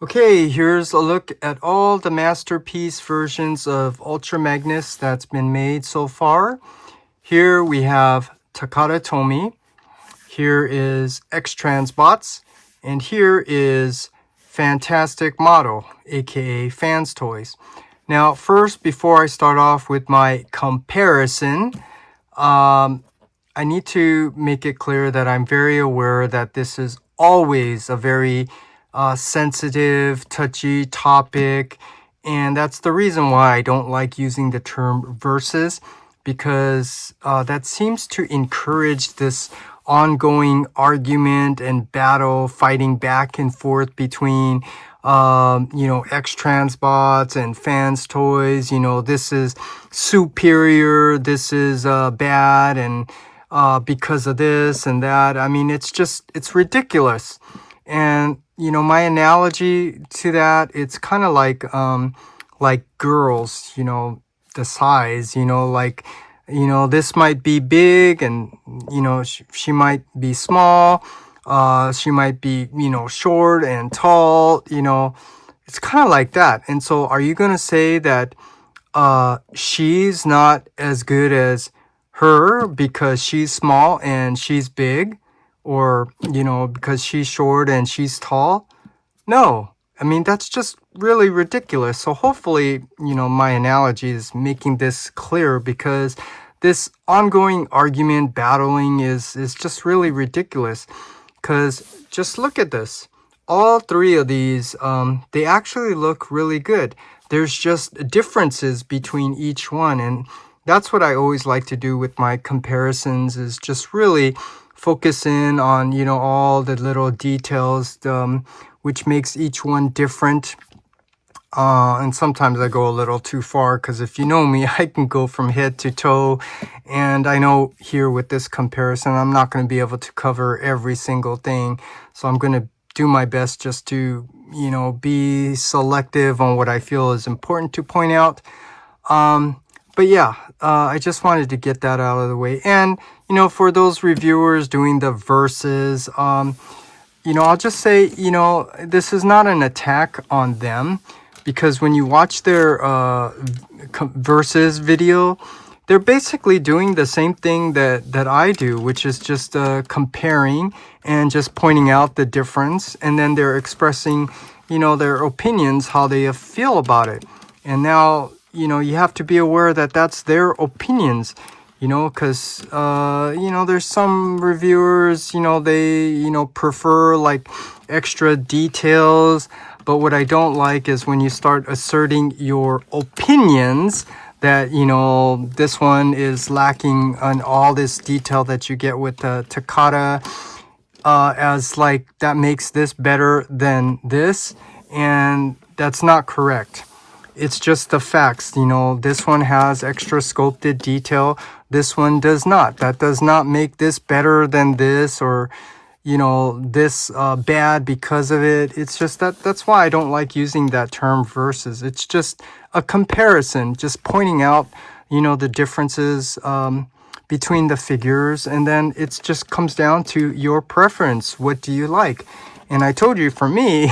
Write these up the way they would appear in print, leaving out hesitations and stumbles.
Okay, here's a look at all the masterpiece versions of Ultra Magnus that's been made so far. Here we have Takara Tomy. Here is X-Transbots. And here is Fantastic Model, aka Fans Toys. Now, first, before I start off with my comparison, I need to make it clear that I'm very aware that this is always a very sensitive, touchy topic. And that's the reason why I don't like using the term versus, because that seems to encourage this ongoing argument and battle, fighting back and forth between X-Transbots and Fans Toys. This is superior, this is bad, and because of this and that. I mean, it's ridiculous. And my analogy to that, it's kind of like girls, the size, this might be big, and she might be small, she might be short and tall. It's kind of like that. And so are you going to say that she's not as good as her because she's small and she's big, or because she's short and she's tall? No. I mean, that's just really ridiculous. So hopefully, my analogy is making this clear, because this ongoing argument, battling is just really ridiculous. Because just look at this. All three of these, they actually look really good. There's just differences between each one. And that's what I always like to do with my comparisons, is just really focus in on, all the little details, which makes each one different. And sometimes I go a little too far, because if you know me, I can go from head to toe. And I know here with this comparison, I'm not going to be able to cover every single thing. So I'm going to do my best just to, be selective on what I feel is important to point out. But yeah, I just wanted to get that out of the way. And, for those reviewers doing the verses, I'll just say, this is not an attack on them, because when you watch their verses video, they're basically doing the same thing that I do, which is just comparing and just pointing out the difference. And then they're expressing, their opinions, how they feel about it. And now, you have to be aware that that's their opinions. Because, there's some reviewers, they, prefer like extra details. But what I don't like is when you start asserting your opinions that, this one is lacking on all this detail that you get with the Takata, as like that makes this better than this. And that's not correct. It's just the facts. This one has extra sculpted detail. This one does not. That does not make this better than this, or, this bad because of it. It's just that's why I don't like using that term versus. It's just a comparison, just pointing out, the differences between the figures. And then it just comes down to your preference. What do you like? And I told you, for me,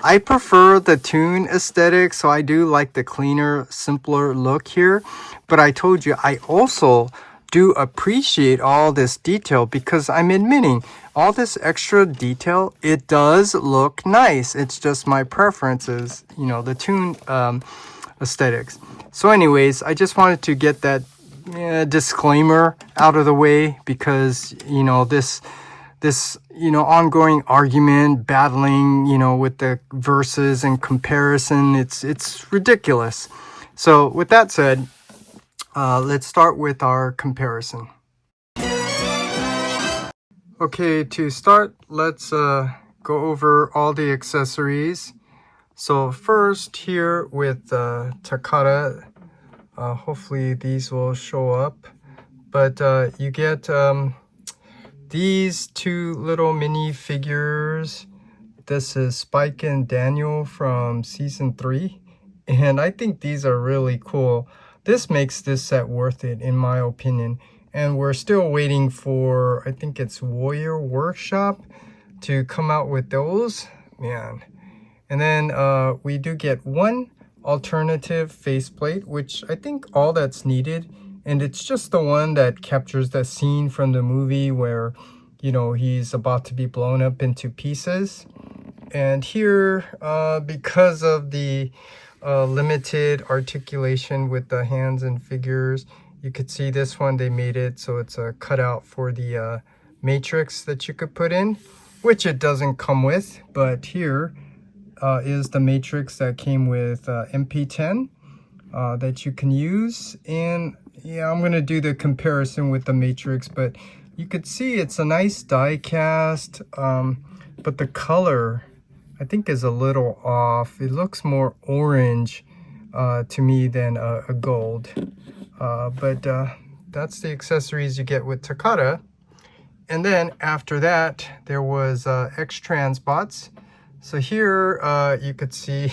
I prefer the Toon aesthetic, so I do like the cleaner, simpler look here. But I told you, I also do appreciate all this detail, because I'm admitting all this extra detail, it does look nice. It's just my preferences, the Toon aesthetics. So anyways, I just wanted to get that disclaimer out of the way, because, this ongoing argument, battling, with the verses and comparison, it's ridiculous. So with that said, let's start with our comparison. Okay, to start, let's go over all the accessories. So first here with Takata, hopefully these will show up, but you get these two little mini figures. This is Spike and Daniel from season 3, and I think these are really cool. This makes this set worth it, in my opinion. And we're still waiting for, I think it's Warrior Workshop to come out with those, man. And then we do get one alternative faceplate, which I think all that's needed. And it's just the one that captures the scene from the movie where, you know, he's about to be blown up into pieces. And here, because of the limited articulation with the hands and figures, you could see this one, they made it so it's a cutout for the matrix that you could put in, which it doesn't come with. But here is the matrix that came with MP10 that you can use. And yeah, I'm going to do the comparison with the matrix, but you could see it's a nice die cast, but the color I think is a little off. It looks more orange to me than a gold. But that's the accessories you get with Takata. And then after that, there was X-Trans bots. So here you could see,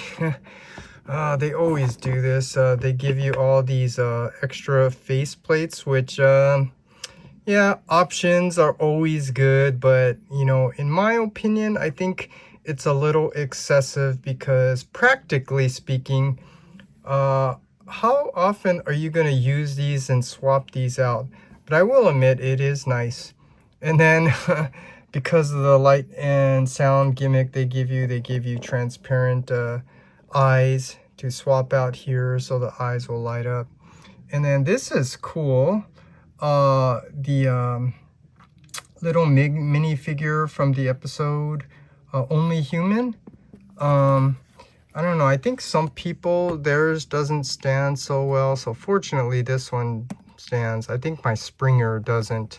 they always do this. They give you all these extra face plates, which, yeah, options are always good. But, you know, in my opinion, I think it's a little excessive because practically speaking, how often are you going to use these and swap these out? But I will admit it is nice. And then because of the light and sound gimmick they give you transparent eyes to swap out here so the eyes will light up. And then this is cool. The little mini figure from the episode Only Human. I don't know, I think some people, theirs doesn't stand so well, so fortunately this one stands. I think my Springer doesn't.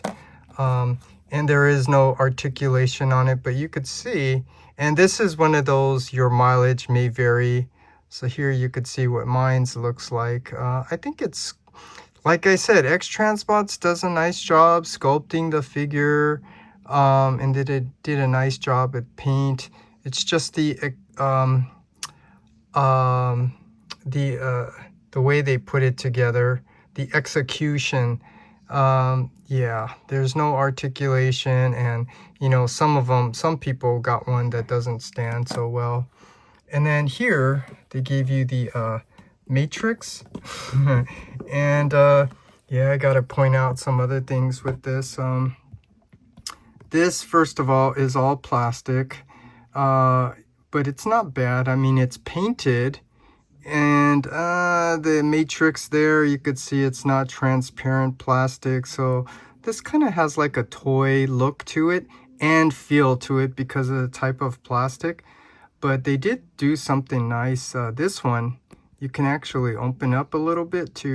And there is no articulation on it, but you could see, and this is one of those your mileage may vary. So here you could see what mine's looks like. I think it's, like I said, X-Transbots does a nice job sculpting the figure, and did a nice job at paint. It's just the way they put it together, the execution. Yeah, there's no articulation, and you know, some people got one that doesn't stand so well. And then here they gave you the matrix. And yeah, I gotta point out some other things with this. This, first of all, is all plastic, but it's not bad. I mean, it's painted. And the matrix there, you could see it's not transparent plastic. So this kind of has like a toy look to it and feel to it because of the type of plastic. But they did do something nice. This one, you can actually open up a little bit to,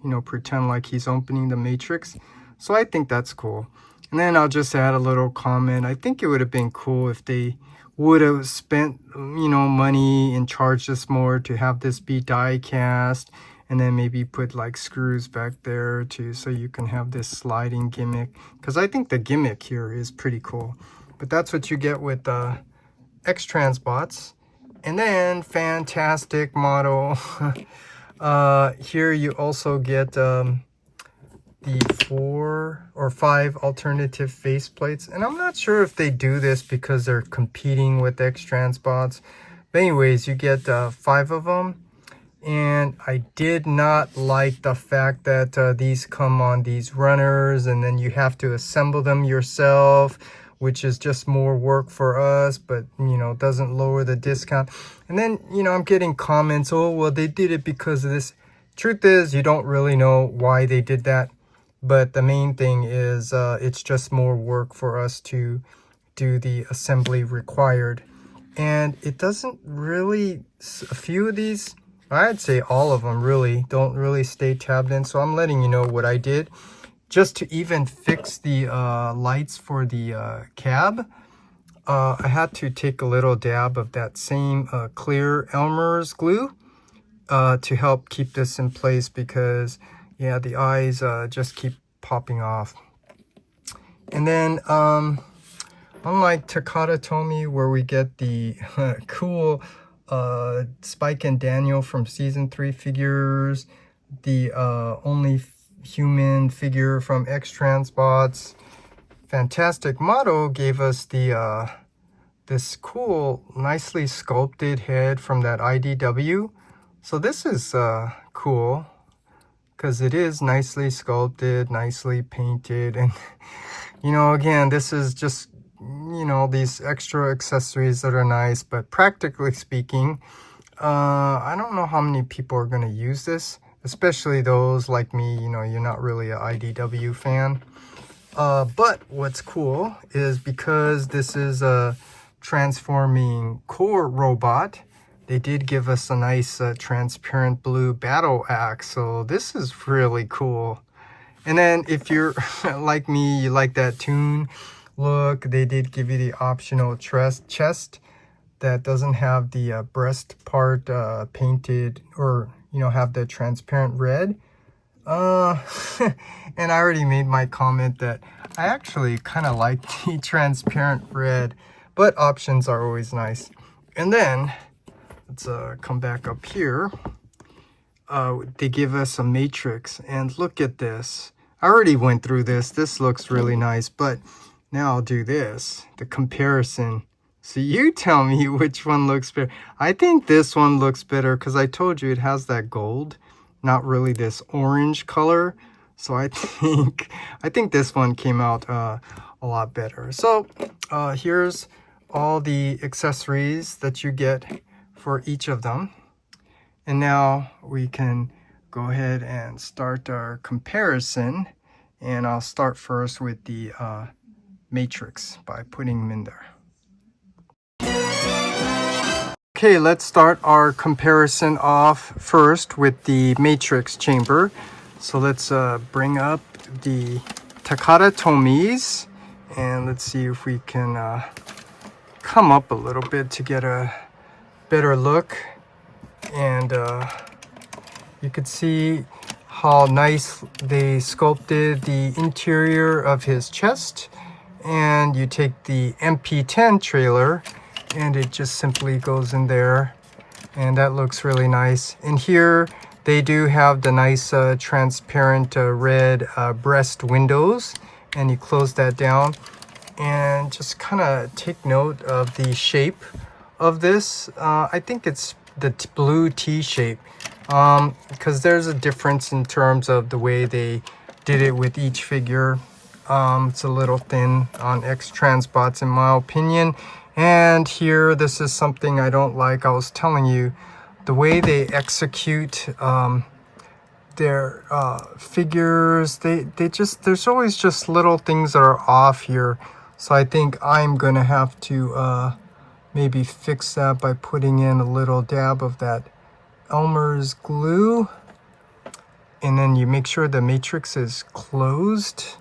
you know, pretend like he's opening the matrix. So I think that's cool. And then I'll just add a little comment. I think it would have been cool if they would have spent, you know, money and charged us more to have this be die cast, and then maybe put like screws back there too, so you can have this sliding gimmick, because I think the gimmick here is pretty cool. But that's what you get with X-Trans bots. And then fantastic model. Here you also get the 4 or 5 alternative faceplates, and I'm not sure if they do this because they're competing with X-Trans bots. But anyways, you get 5 of them, and I did not like the fact that these come on these runners, and then you have to assemble them yourself, which is just more work for us, but you know, doesn't lower the discount. And then, you know, I'm getting comments, oh well, they did it because of this. Truth is, you don't really know why they did that. But the main thing is it's just more work for us to do the assembly required. And it doesn't really, a few of these, I'd say all of them really, don't really stay tabbed in. So I'm letting you know what I did. Just to even fix the lights for the cab, I had to take a little dab of that same clear Elmer's glue to help keep this in place, because yeah, the eyes just keep popping off. And then, unlike Takata Tomy, where we get the cool Spike and Daniel from season 3 figures, the Only Human figure from X-Trans bots, Fantastic Model gave us the this cool, nicely sculpted head from that IDW. So this is cool because it is nicely sculpted, nicely painted, and you know, again, this is just, you know, these extra accessories that are nice, but practically speaking, I don't know how many people are going to use this, especially those like me, you know, you're not really an IDW fan. But what's cool is because this is a transforming core robot, they did give us a nice transparent blue battle axe. So this is really cool. And then if you're like me, you like that tune look, they did give you the optional chest that doesn't have the breast part painted, or, you know, have the transparent red. And I already made my comment that I actually kind of like the transparent red, but options are always nice. And then let's come back up here. They give us a matrix, and look at this. I already went through this. This looks really nice, but now I'll do this, the comparison. So you tell me which one looks better. I think this one looks better because I told you it has that gold, not really this orange color. So I think this one came out a lot better. So here's all the accessories that you get for each of them. And now we can go ahead and start our comparison. And I'll start first with the matrix by putting them in there. Okay, let's start our comparison off first with the matrix chamber. So let's bring up the Takara Tomies, and let's see if we can come up a little bit to get a better look. And you could see how nice they sculpted the interior of his chest. And you take the MP10 trailer and it just simply goes in there, and that looks really nice. And here they do have the nice transparent red breast windows, and you close that down and just kind of take note of the shape of this. I think it's the blue T shape, because there's a difference in terms of the way they did it with each figure. It's a little thin on X-Transbots in my opinion. And here, this is something I don't like. I was telling you, the way they execute their figures, they just, there's always just little things that are off here. So I think I'm gonna have to maybe fix that by putting in a little dab of that Elmer's glue. And then you make sure the matrix is closed.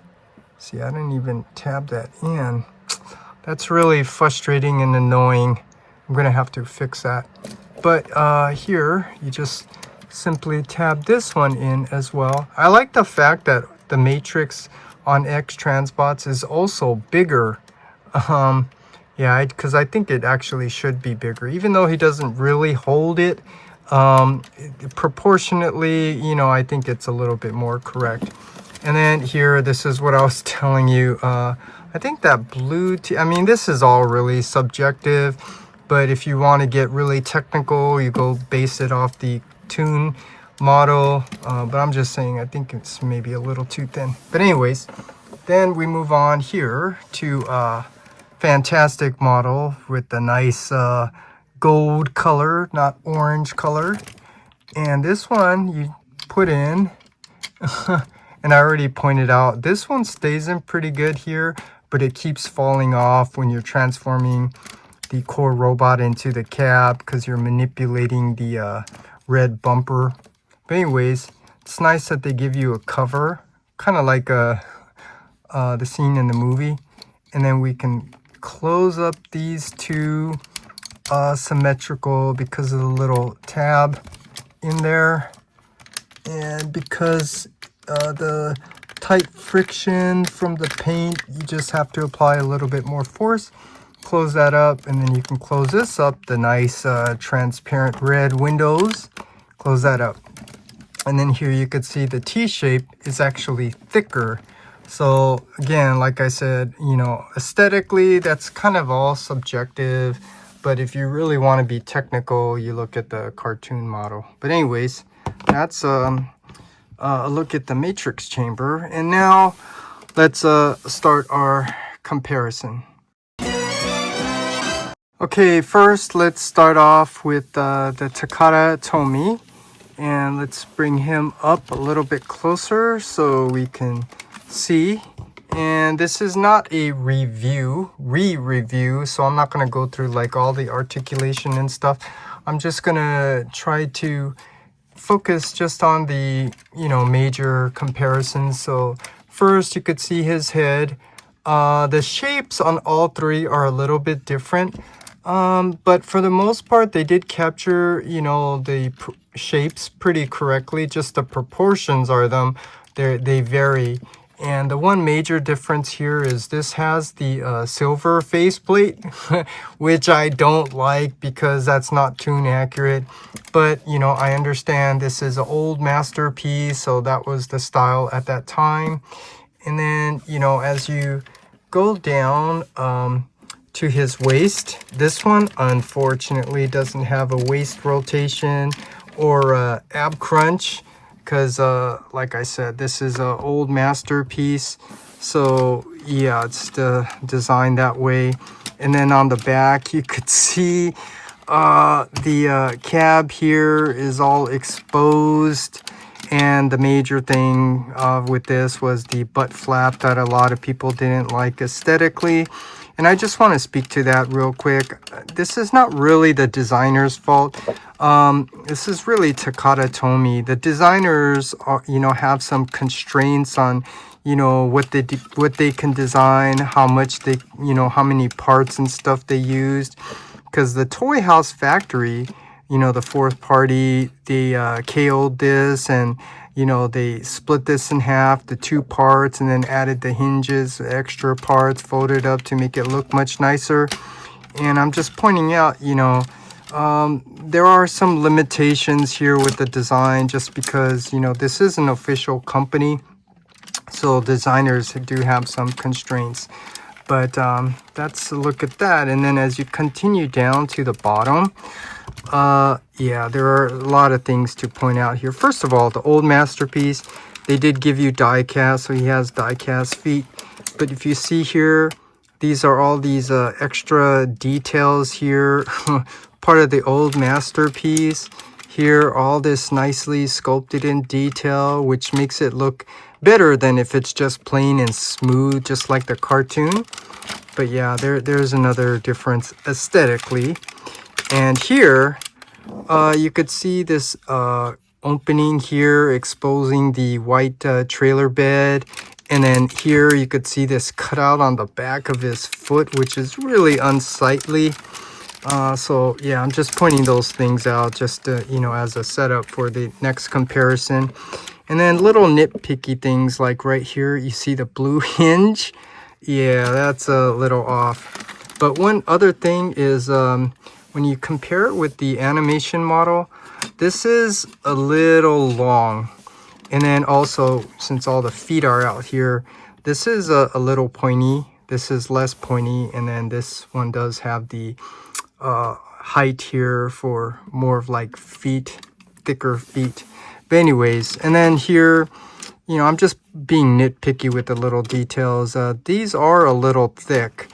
See, I didn't even tab that in. That's really frustrating and annoying. I'm gonna have to fix that. But here, you just simply tab this one in as well. I like the fact that the matrix on X-Transbots is also bigger. Yeah, because I think it actually should be bigger, even though he doesn't really hold it. Proportionately, you know, I think it's a little bit more correct. And then here, this is what I was telling you. I think that blue, I mean, this is all really subjective, but if you want to get really technical, you go base it off the Toon model. But I'm just saying, I think it's maybe a little too thin. But anyways, then we move on here to fantastic model with the nice gold color, not orange color. And this one you put in, and I already pointed out, this one stays in pretty good here, but it keeps falling off when you're transforming the core robot into the cab because you're manipulating the red bumper. But anyways, it's nice that they give you a cover, kind of like the scene in the movie. And then we can close up these two symmetrical because of the little tab in there. And because the tight friction from the paint, you just have to apply a little bit more force. Close that up, and then you can close this up, the nice transparent red windows. Close that up. And then here you could see the T shape is actually thicker So again, like I said, aesthetically, that's kind of all subjective. But if you really want to be technical, you look at the cartoon model. But anyways, that's a look at the matrix chamber. And now let's start our comparison. Okay, first let's start off with the Takara Tomy. And let's bring him up a little bit closer so we can see. And this is not a re-review, so I'm not going to go through like all the articulation and stuff. I'm just going to try to focus just on the, major comparisons. So first you could see his head. The shapes on all three are a little bit different. But for the most part, they did capture, the shapes pretty correctly. Just the proportions are they vary. And the one major difference here is this has the silver faceplate, which I don't like because that's not tune accurate. But, I understand this is an old masterpiece, so that was the style at that time. And then, as you go down, to his waist. This one, unfortunately, doesn't have a waist rotation or ab crunch because, like I said, this is an old masterpiece. So, yeah, it's designed that way. And then on the back, you could see the cab here is all exposed. And the major thing with this was the butt flap that a lot of people didn't like aesthetically. And I just want to speak to that real quick. This is not really the designer's fault. This is really Takara Tomy. The designers are, have some constraints on, what they can design, how much they, how many parts and stuff they used. Because the Toy House Factory, the fourth party, they KO'd this and, they split this in half, the two parts, and then added the hinges, extra parts, folded up to make it look much nicer. And I'm just pointing out, there are some limitations here with the design just because, this is an official company. So designers do have some constraints. But that's a look at that. And then as you continue down to the bottom, yeah, there are a lot of things to point out here. First of all, the old masterpiece, they did give you die cast, so he has die cast feet. But if you see here, these are all these extra details here, part of the old masterpiece. Here, all this nicely sculpted in detail, which makes it look better than if it's just plain and smooth, just like the cartoon. But yeah, there's another difference aesthetically. And here, you could see this opening here exposing the white trailer bed. And then here you could see this cutout on the back of his foot, which is really unsightly. So yeah, I'm just pointing those things out just to, as a setup for the next comparison. And then little nitpicky things like right here, you see the blue hinge. Yeah, that's a little off. But one other thing is when you compare it with the animation model, this is a little long. And then also, since all the feet are out here, this is a little pointy. This is less pointy. And then this one does have the height here for more of like feet, thicker feet. But anyways, and then here, I'm just being nitpicky with the little details. These are a little thick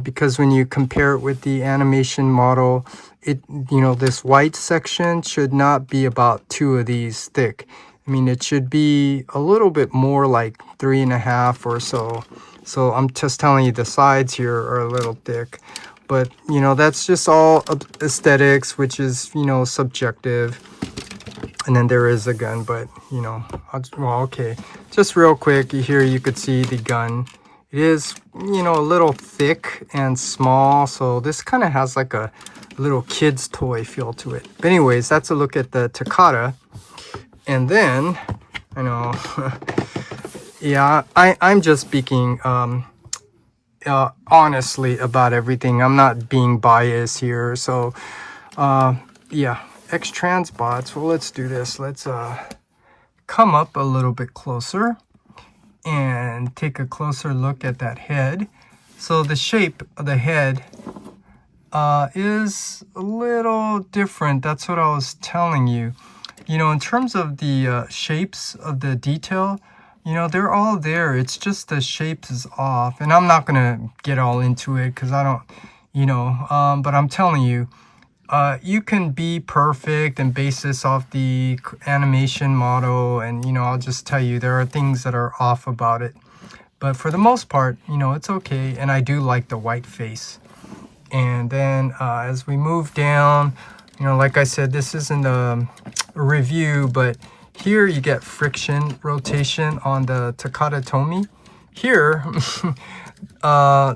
because when you compare it with the animation model, this white section should not be about 2 of these thick. I mean, it should be a little bit more like 3.5 or so. So I'm just telling you the sides here are a little thick. But, that's just all aesthetics, which is, subjective. And then there is a gun, but, okay. Just real quick, here you could see the gun. It is, a little thick and small. So this kind of has like a little kid's toy feel to it. But anyways, that's a look at the Takara. And then, yeah, I'm just speaking honestly about everything. I'm not being biased here. So, yeah, X-Transbots. Well, let's do this. Let's come up a little bit closer. and take a closer look at that head. So the shape of the head is a little different. That's what I was telling you. You know, in terms of the shapes of the detail, you know, they're all there. It's just the shape is off. And I'm not going to get all into it because I don't, you know, but I'm telling you, you can be perfect and base this off the animation model. And, you know, I'll just tell you, there are things that are off about it. But for the most part, you know, it's okay. And I do like the white face. And then as we move down, you know, like I said, this isn't a review, but here you get friction rotation on the Takata-Tomy. Here,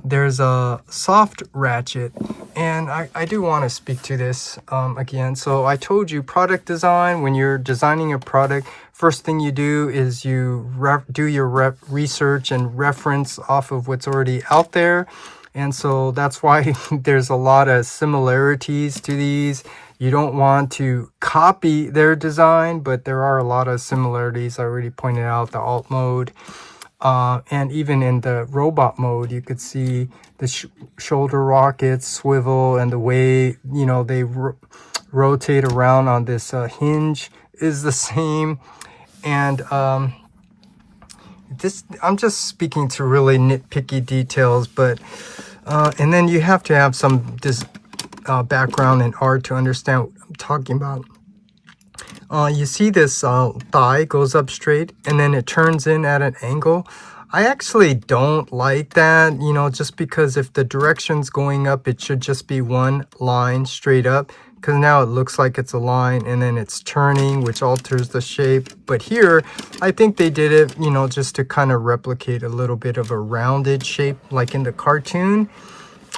there's a soft ratchet. And I do want to speak to this again. So I told you product design, when you're designing a product, first thing you do is you do your research and reference off of what's already out there. And so that's why there's a lot of similarities to these. You don't want to copy their design, but there are a lot of similarities. I already pointed out the alt mode. And even in the robot mode, you could see the shoulder rockets swivel, and the way, you know, they rotate around on this hinge is the same. And I'm just speaking to really nitpicky details, but and then you have to have some background in art to understand what I'm talking about. You see this thigh goes up straight and then it turns in at an angle. I actually don't like that, you know, just because if the direction's going up, it should just be one line straight up, because now it looks like it's a line and then it's turning, which alters the shape. But here, I think they did it, you know, just to kind of replicate a little bit of a rounded shape like in the cartoon.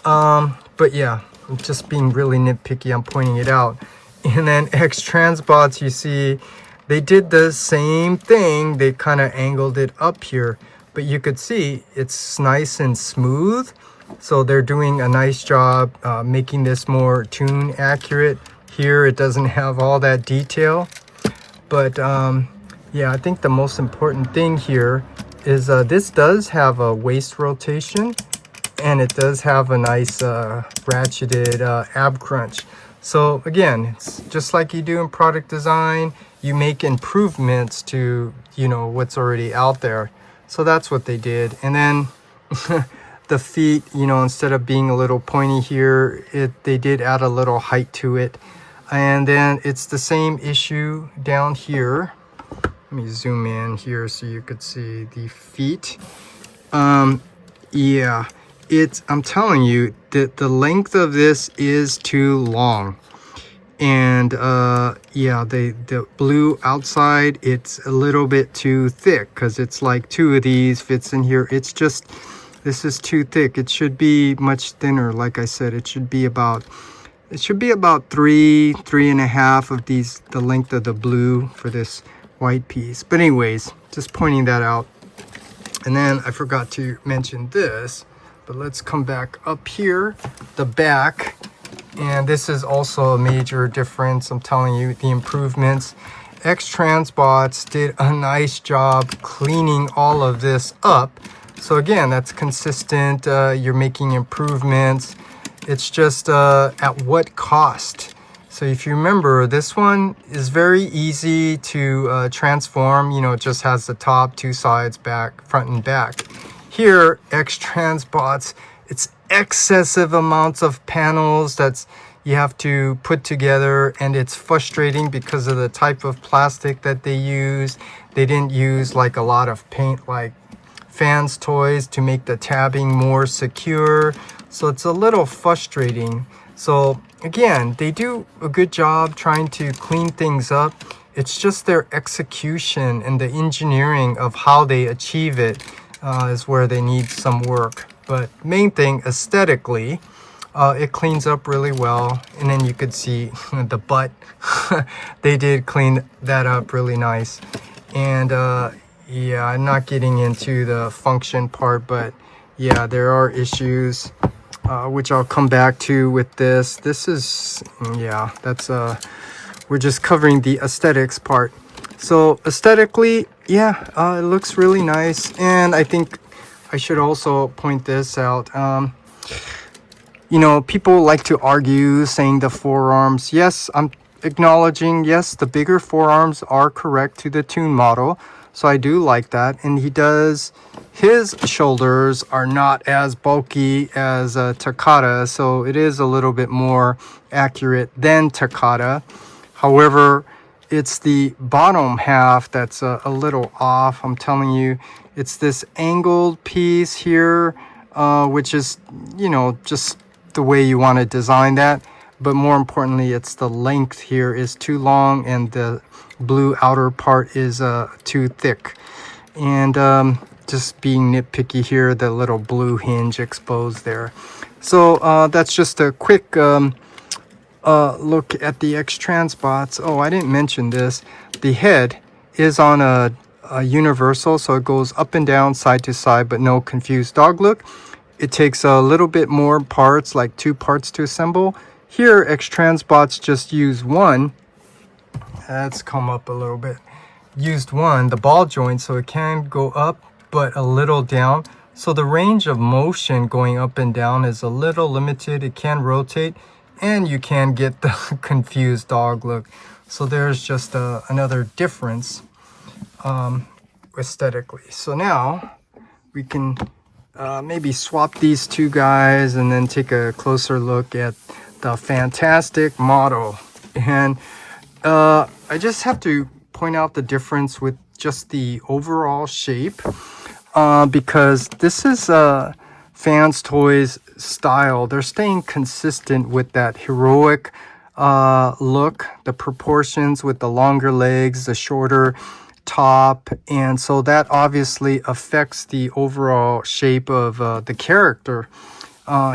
But yeah, I'm just being really nitpicky. I'm pointing it out. And then X-Transbots, you see, they did the same thing. They kind of angled it up here. But you could see it's nice and smooth. So they're doing a nice job making this more tune accurate. Here, it doesn't have all that detail. But yeah, I think the most important thing here is this does have a waist rotation. And it does have a nice ratcheted ab crunch. So again, it's just like you do in product design, you make improvements to, you know, what's already out there. So that's what they did. And then the feet, you know, instead of being a little pointy here, they did add a little height to it. And then it's the same issue down here. Let me zoom in here so you could see the feet. Yeah. I'm telling you that the length of this is too long. And yeah, the blue outside, it's a little bit too thick because it's like two of these fits in here. It's just, this is too thick. It should be much thinner. Like I said, it should be about three and a half of these, the length of the blue for this white piece. But anyways, just pointing that out. And then I forgot to mention this. But let's come back up here, the back, and this is also a major difference. I'm telling you, the improvements. X-Transbots did a nice job cleaning all of this up. So again, that's consistent. You're making improvements. It's just at what cost? So if you remember, this one is very easy to transform. You know, it just has the top, two sides, back, front and back. Here, X-Transbots, it's excessive amounts of panels that's you have to put together, and it's frustrating because of the type of plastic that they use. They didn't use like a lot of paint like fans toys to make the tabbing more secure. So it's a little frustrating. So again, they do a good job trying to clean things up. It's just their execution and the engineering of how they achieve it is where they need some work. But main thing, aesthetically, it cleans up really well. And then you could see the butt. They did clean that up really nice. And yeah, I'm not getting into the function part, but yeah, there are issues which I'll come back to with this. This is, yeah, that's we're just covering the aesthetics part. So aesthetically, yeah, it looks really nice. And I think I should also point this out. You know, people like to argue saying the forearms. Yes, I'm acknowledging, yes, the bigger forearms are correct to the Tune model. So I do like that. And his shoulders are not as bulky as Takata. So it is a little bit more accurate than Takata. However, it's the bottom half that's a little off. I'm telling you, it's this angled piece here, which is, you know, just the way you want to design that. But more importantly, it's the length here is too long and the blue outer part is too thick. And just being nitpicky here, the little blue hinge exposed there. So that's just a quick look at the X-Trans bots. Oh, I didn't mention this. The head is on a universal, so it goes up and down, side to side, but no confused dog look. It takes a little bit more parts, like 2 parts to assemble. Here, X-Trans bots just use one. Let's come up a little bit. Used one, the ball joint, so it can go up, but a little down. So the range of motion going up and down is a little limited. It can rotate, and you can get the confused dog look. So there's just another difference aesthetically. So now we can maybe swap these two guys and then take a closer look at the fantastic model. And I just have to point out the difference with just the overall shape, because this is Fans Toys style. They're staying consistent with that heroic look, the proportions with the longer legs, the shorter top, and so that obviously affects the overall shape of the character.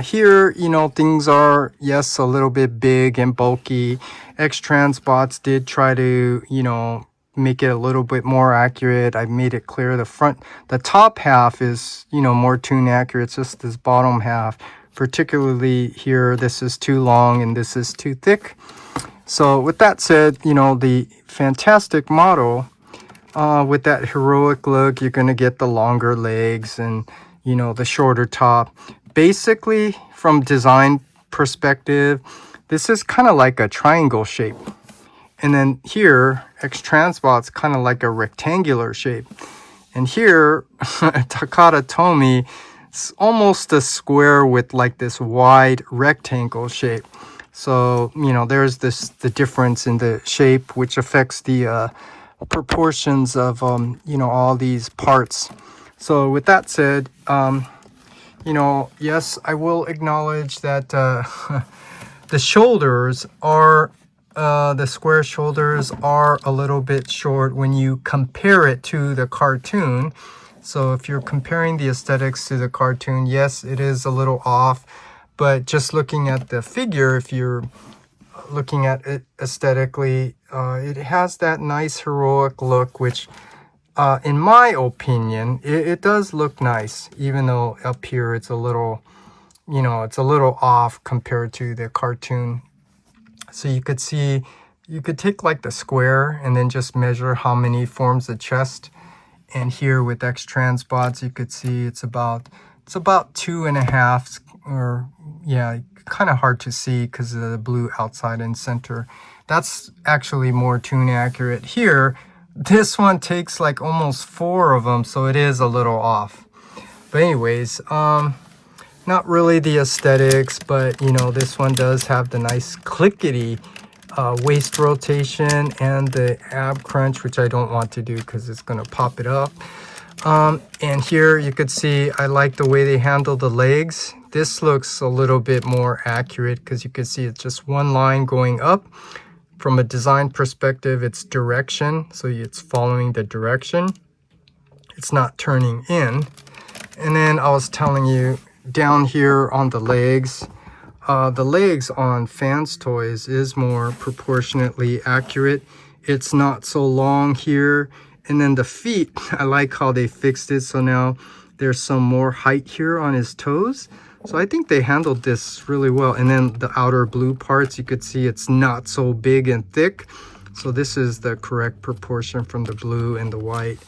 Here, you know, things are, yes, a little bit big and bulky. X-Trans bots did try to, you know, make it a little bit more accurate. I made it clear the top half is, you know, more tune accurate. It's just this bottom half, particularly here, this is too long and this is too thick. So with that said, you know, the fantastic model, with that heroic look, you're going to get the longer legs and, you know, the shorter top. Basically, from design perspective, this is kind of like a triangle shape. And then here, X-Trans bot's kind of like a rectangular shape. And here, Takata Tomy, it's almost a square with like this wide rectangle shape. So, you know, there's the difference in the shape, which affects the proportions of, you know, all these parts. So with that said, you know, yes, I will acknowledge that the shoulders are, the square shoulders are a little bit short when you compare it to the cartoon. So if you're comparing the aesthetics to the cartoon, yes, it is a little off. But just looking at the figure, if you're looking at it aesthetically, it has that nice heroic look, which in my opinion, it does look nice, even though up here it's a little, you know, it's a little off compared to the cartoon. So you could see, you could take like the square and then just measure how many forms the chest. And here with X-Trans bots, you could see it's about 2.5, or yeah, kind of hard to see because of the blue outside and center. That's actually more tune accurate. Here, this one takes like almost 4 of them, so it is a little off. But anyways, not really the aesthetics, but you know, this one does have the nice clickety waist rotation and the ab crunch, which I don't want to do because it's going to pop it up. And here you could see I like the way they handle the legs. This looks a little bit more accurate because you can see it's just one line going up. From a design perspective, it's direction, so it's following the direction. It's not turning in. And then I was telling you, down here on the legs on Fans Toys is more proportionately accurate. It's not so long here. And then the feet, I like how they fixed it. So now there's some more height here on his toes. So I think they handled this really well. And then the outer blue parts, you could see it's not so big and thick. So this is the correct proportion from the blue and the white.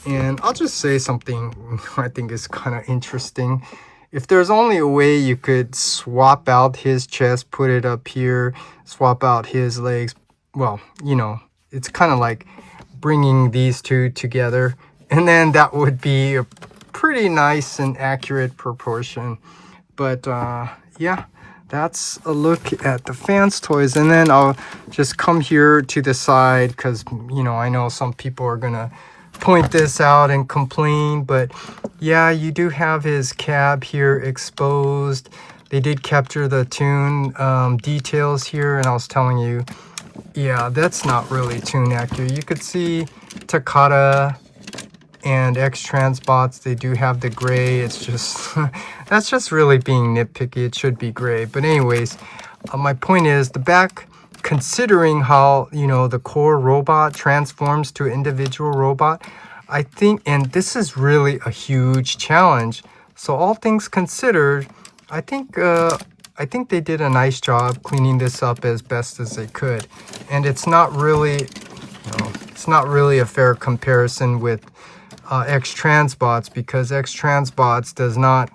And I'll just say something I think is kind of interesting. If there's only a way you could swap out his chest, put it up here, swap out his legs, well, you know, it's kind of like bringing these two together. And then that would be a pretty nice and accurate proportion. But yeah, that's a look at the fans toys. And then I'll just come here to the side because, you know, I know some people are going to point this out and complain, but yeah, you do have his cab here exposed. They did capture the tune details here, and I was telling you, yeah, that's not really tune accurate. You could see Takata and X-Transbots, they do have the gray. It's just that's just really being nitpicky. It should be gray, but anyways, my point is the back, considering how, you know, the core robot transforms to an individual robot, I think, and this is really a huge challenge. So all things considered, I think they did a nice job cleaning this up as best as they could. And it's not really, you know, it's not really a fair comparison with X-Transbots, because X-Transbots does not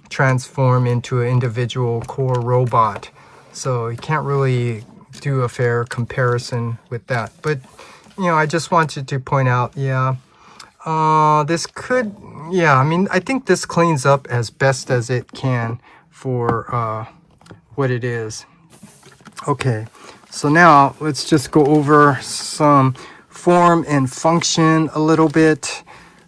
transform into an individual core robot. So you can't really do a fair comparison with that. But, you know, I just wanted to point out, yeah, this could, yeah, I mean, I think this cleans up as best as it can for what it is. Okay, so now let's just go over some form and function a little bit.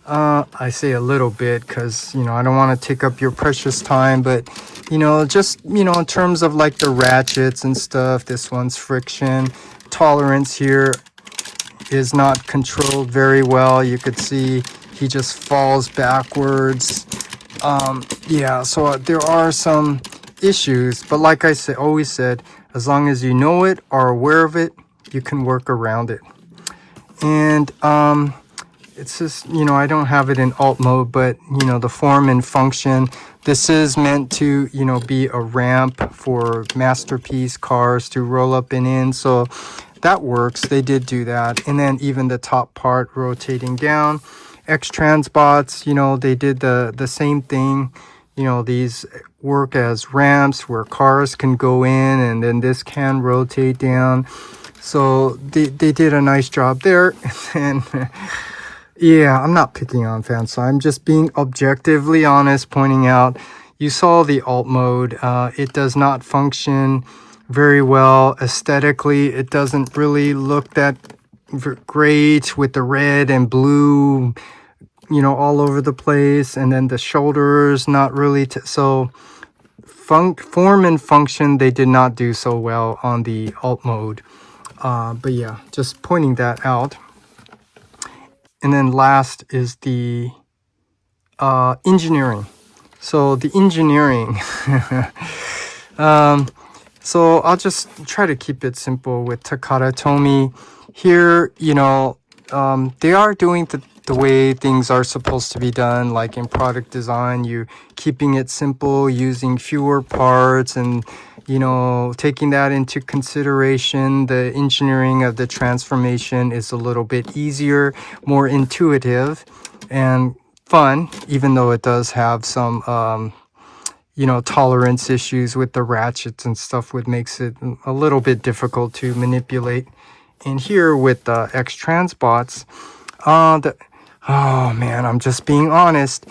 I say a little bit because, you know, I don't want to take up your precious time, but, you know, just, you know, in terms of like the ratchets and stuff, this one's friction. Tolerance here is not controlled very well. You could see he just falls backwards. Yeah, so there are some issues, but like I said, always said, as long as you know it, are aware of it, you can work around it. And, it's just, you know, I don't have it in alt mode, but, you know, the form and function, this is meant to, you know, be a ramp for masterpiece cars to roll up and in. So that works. They did do that. And then even the top part rotating down. X-Transbots, you know, they did the same thing. You know, these work as ramps where cars can go in, and then this can rotate down. So they did a nice job there. And yeah, I'm not picking on fans, so I'm just being objectively honest, pointing out you saw the alt mode. It does not function very well aesthetically. It doesn't really look that great with the red and blue, you know, all over the place. And then the shoulders, not really. So form and function, they did not do so well on the alt mode. But yeah, just pointing that out. And then last is the engineering. So the engineering. So I'll just try to keep it simple with Takata Tomy. Here, you know, they are doing the way things are supposed to be done, like in product design, you're keeping it simple, using fewer parts, and, you know, taking that into consideration. The engineering of the transformation is a little bit easier, more intuitive and fun, even though it does have some, you know, tolerance issues with the ratchets and stuff, which makes it a little bit difficult to manipulate. And here with the X-Transbots, oh man, I'm just being honest.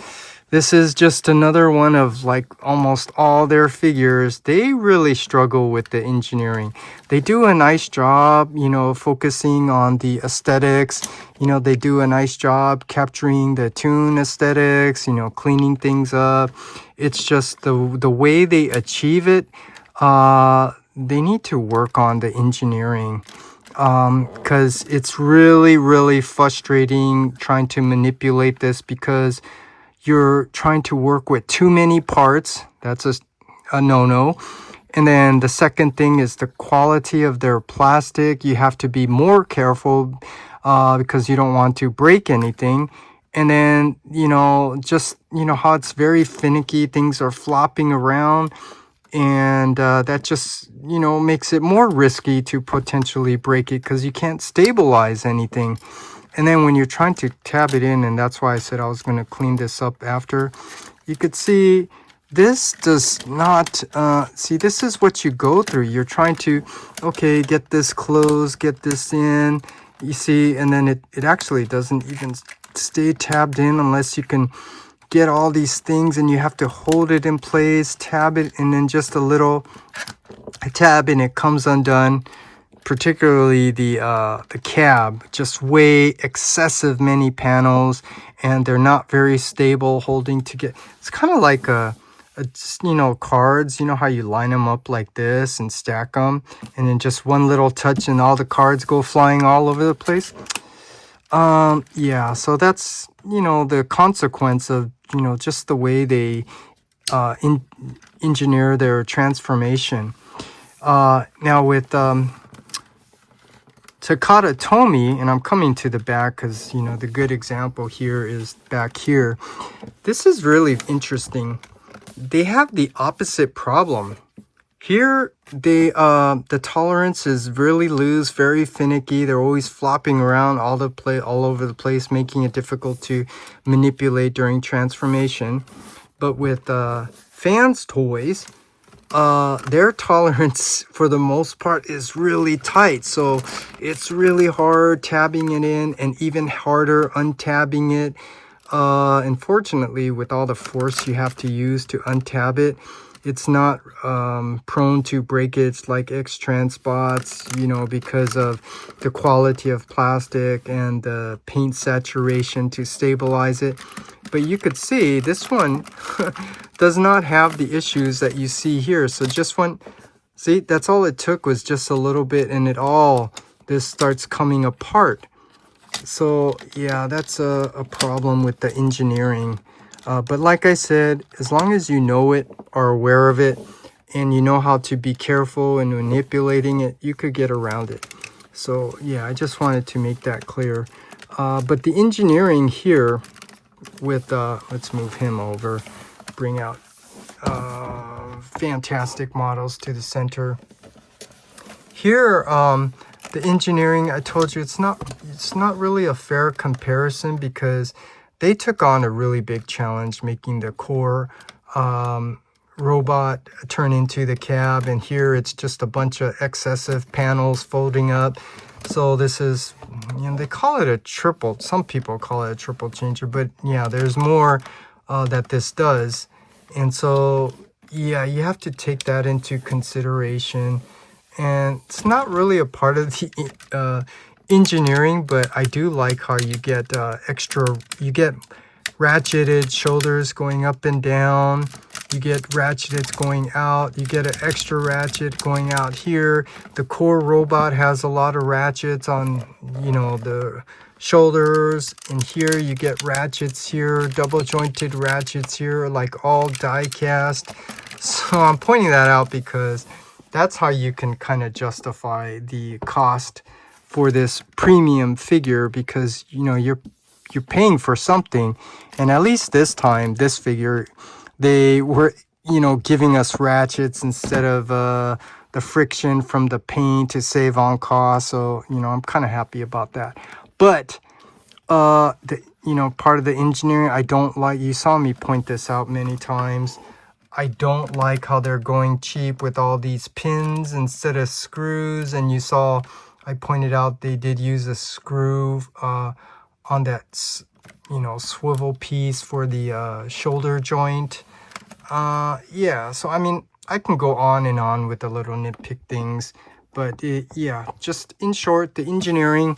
This is just another one of like almost all their figures. They really struggle with the engineering. They do a nice job, you know, focusing on the aesthetics. You know, they do a nice job capturing the tune aesthetics, you know, cleaning things up. It's just the way they achieve it, they need to work on the engineering. Because it's really, really frustrating trying to manipulate this, because you're trying to work with too many parts. That's a no-no. And then the second thing is the quality of their plastic. You have to be more careful because you don't want to break anything. And then, you know, just, you know, how it's very finicky. Things are flopping around. And that just, makes it more risky to potentially break it because you can't stabilize anything. And then when you're trying to tab it in, and that's why I said I was going to clean this up after, you could see this does not, see, this is what you go through. You're trying to, okay, get this closed, get this in, you see, and then it actually doesn't even stay tabbed in unless you can get all these things, and you have to hold it in place, tab it, and then just a little tab and it comes undone. Particularly the cab, just way excessive many panels, and they're not very stable holding together. It's kind of like cards, how you line them up like this and stack them, and then just one little touch and all the cards go flying all over the place. Yeah, so that's, the consequence of, just the way they engineer their transformation. Now with Takata Tomy, and I'm coming to the back because, the good example here is back here. This is really interesting. They have the opposite problem. Here, the tolerance is really loose, very finicky. They're always flopping around all over the place, making it difficult to manipulate during transformation. But with fans toys, their tolerance for the most part is really tight. So it's really hard tabbing it in, and even harder untabbing it. Unfortunately, with all the force you have to use to untab it, it's not prone to breakage like X-Trans spots, because of the quality of plastic and the paint saturation to stabilize it. But you could see this one does not have the issues that you see here. So just see, that's all it took was just a little bit, and this starts coming apart. So yeah, that's a problem with the engineering. But like I said, as long as you know it, are aware of it, and you know how to be careful in manipulating it, you could get around it. So yeah, I just wanted to make that clear. But the engineering here with, let's move him over, bring out fantastic models to the center. Here, the engineering, I told you, it's not really a fair comparison because they took on a really big challenge making the core robot turn into the cab, and here it's just a bunch of excessive panels folding up. So this is, they call it a triple, some people call it a triple changer, but yeah, there's more that this does. And so yeah, you have to take that into consideration, and it's not really a part of the engineering, but I do like how you get you get ratcheted shoulders going up and down, you get ratcheted going out, you get an extra ratchet going out here. The core robot has a lot of ratchets on, the shoulders, and here you get ratchets here, double jointed ratchets here, like all die cast. So I'm pointing that out because that's how you can kind of justify the cost for this premium figure, because you're paying for something. And at least this time, this figure, they were giving us ratchets instead of the friction from the paint to save on cost. So I'm kind of happy about that. But part of the engineering, I don't like, you saw me point this out many times, I don't like how they're going cheap with all these pins instead of screws. And you saw I pointed out they did use a screw on that swivel piece for the shoulder joint. Yeah, so I mean, I can go on and on with the little nitpick things, but yeah, just in short, the engineering,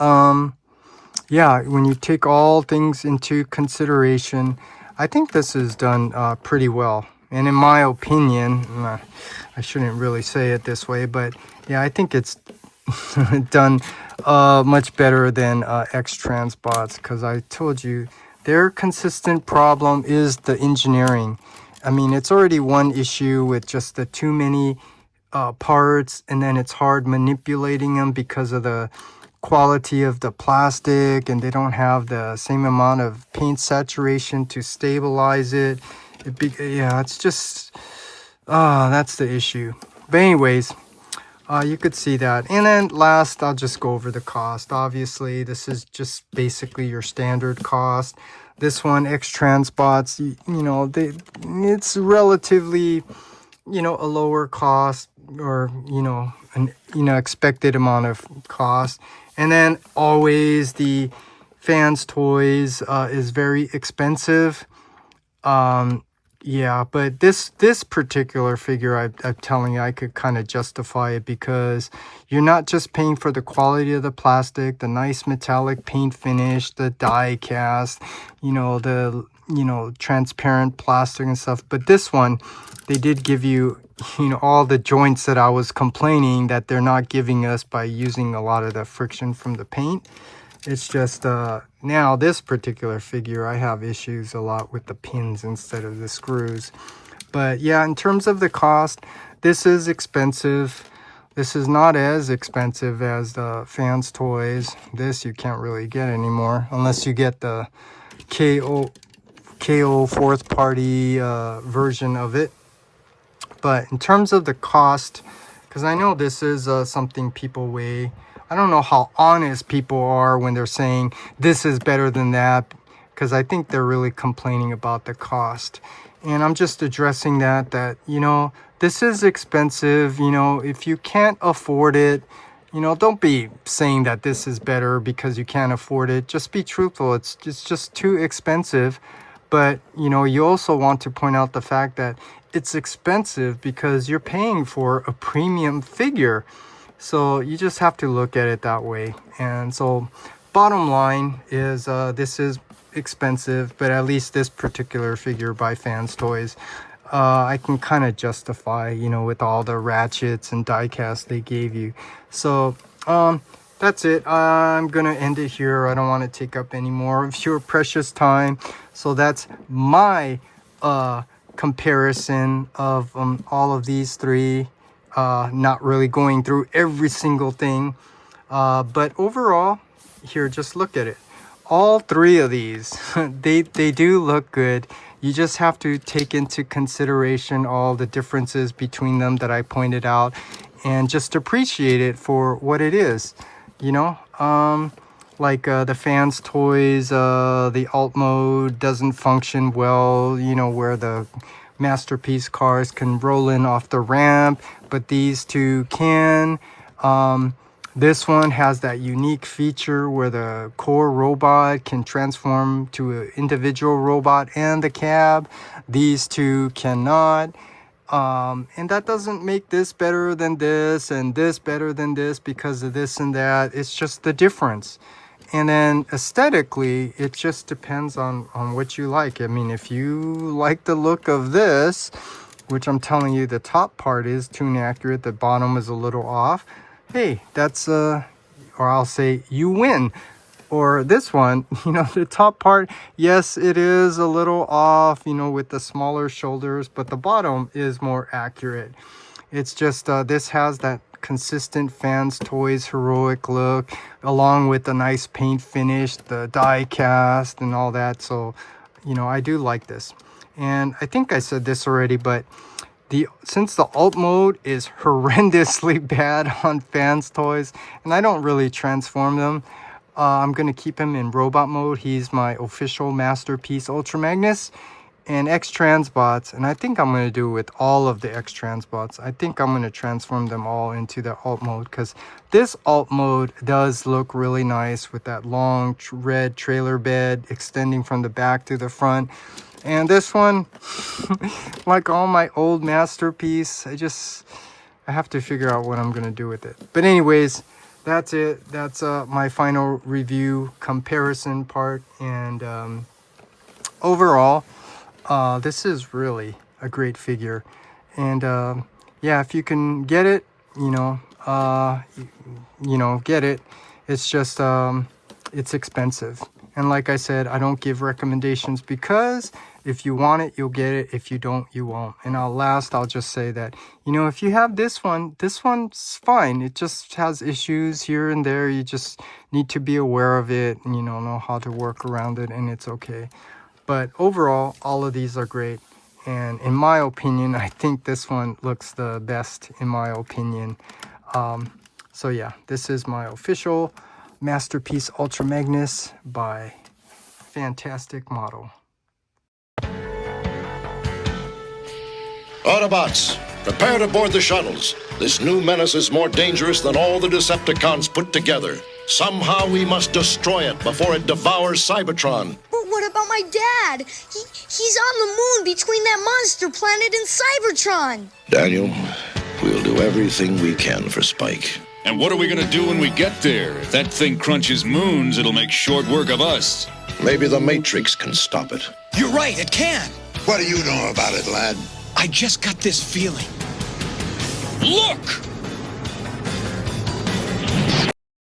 yeah, when you take all things into consideration, I think this is done pretty well. And in my opinion, I shouldn't really say it this way, but yeah, I think it's done much better than X-Trans bots, because I told you their consistent problem is the engineering. I mean, it's already one issue with just the too many parts, and then it's hard manipulating them because of the quality of the plastic, and they don't have the same amount of paint saturation to stabilize it. Yeah, it's just, That's the issue. But anyways, you could see that. And then last, I'll just go over the cost. Obviously, this is just basically your standard cost. This one, X-Trans bots, you know, it's relatively, you know, a lower cost, or, you know, an expected amount of cost. And then always the Fans Toys is very expensive. Yeah, but this particular figure, I'm telling you, I could kind of justify it, because you're not just paying for the quality of the plastic, the nice metallic paint finish, the die cast, you know, the, you know, transparent plastic and stuff. But this one, they did give you, you know, all the joints that I was complaining that they're not giving us by using a lot of the friction from the paint. It's just now this particular figure, I have issues a lot with the pins instead of the screws. But yeah, in terms of the cost, this is expensive. This is not as expensive as the Fans Toys. This you can't really get anymore unless you get the KO fourth party version of it. But in terms of the cost, because I know this is something people weigh. I don't know how honest people are when they're saying this is better than that, because I think they're really complaining about the cost. And I'm just addressing that, you know, this is expensive. You know, if you can't afford it, you know, don't be saying that this is better because you can't afford it. Just be truthful. It's just too expensive. But, you know, you also want to point out the fact that it's expensive because you're paying for a premium figure. So you just have to look at it that way. And so bottom line is this is expensive, but at least this particular figure by Fans Toys, I can kind of justify, you know, with all the ratchets and die cast they gave you. So that's it. I'm gonna end it here. I don't want to take up any more of your precious time. So that's my comparison of all of these three. Not really going through every single thing, but overall, here, just look at it. All three of these, they do look good. You just have to take into consideration all the differences between them that I pointed out, and just appreciate it for what it is. You know, like the Fans Toys, the alt mode doesn't function well, you know, where the Masterpiece cars can roll in off the ramp, but these two can. This one has that unique feature where the core robot can transform to an individual robot and the cab. These two cannot. And that doesn't make this better than this and this better than this because of this and that. It's just the difference. And then aesthetically, it just depends on what you like. I mean, if you like the look of this, which I'm telling you, the top part is too inaccurate, the bottom is a little off. Hey, that's, or I'll say you win. Or this one, you know, the top part, yes, it is a little off, you know, with the smaller shoulders, but the bottom is more accurate. It's just, this has that consistent Fans Toys heroic look, along with the nice paint finish, the die cast and all that. So, you know, I do like this. And I think I said this already, but since the alt mode is horrendously bad on Fans Toys, and I don't really transform them, I'm going to keep him in robot mode. He's my official Masterpiece Ultra Magnus. And X-Trans bots, and I think I'm going to do it with all of the X-Trans bots. I think I'm going to transform them all into the alt mode, because this alt mode does look really nice with that long red trailer bed extending from the back to the front. And this one, like all my old Masterpiece, I have to figure out what I'm going to do with it. But anyways, that's it. That's my final review comparison part. And overall, this is really a great figure. And yeah, if you can get it, you know, get it. It's just it's expensive. And like I said, I don't give recommendations, because if you want it, you'll get it. If you don't, you won't. And I'll just say that, you know, if you have this one's fine. It just has issues here and there. You just need to be aware of it and, you know how to work around it, and it's okay. But overall, all of these are great. And in my opinion, I think this one looks the best in my opinion. So yeah, this is my official Masterpiece Ultra Magnus by Fantastic Model. Autobots, prepare to board the shuttles. This new menace is more dangerous than all the Decepticons put together. Somehow we must destroy it before it devours Cybertron. But what about my dad? He's on the moon between that monster planet and Cybertron. Daniel, we'll do everything we can for Spike. And what are we gonna do when we get there? If that thing crunches moons, it'll make short work of us. Maybe the Matrix can stop it. You're right, it can. What do you know about it, lad? I just got this feeling. Look!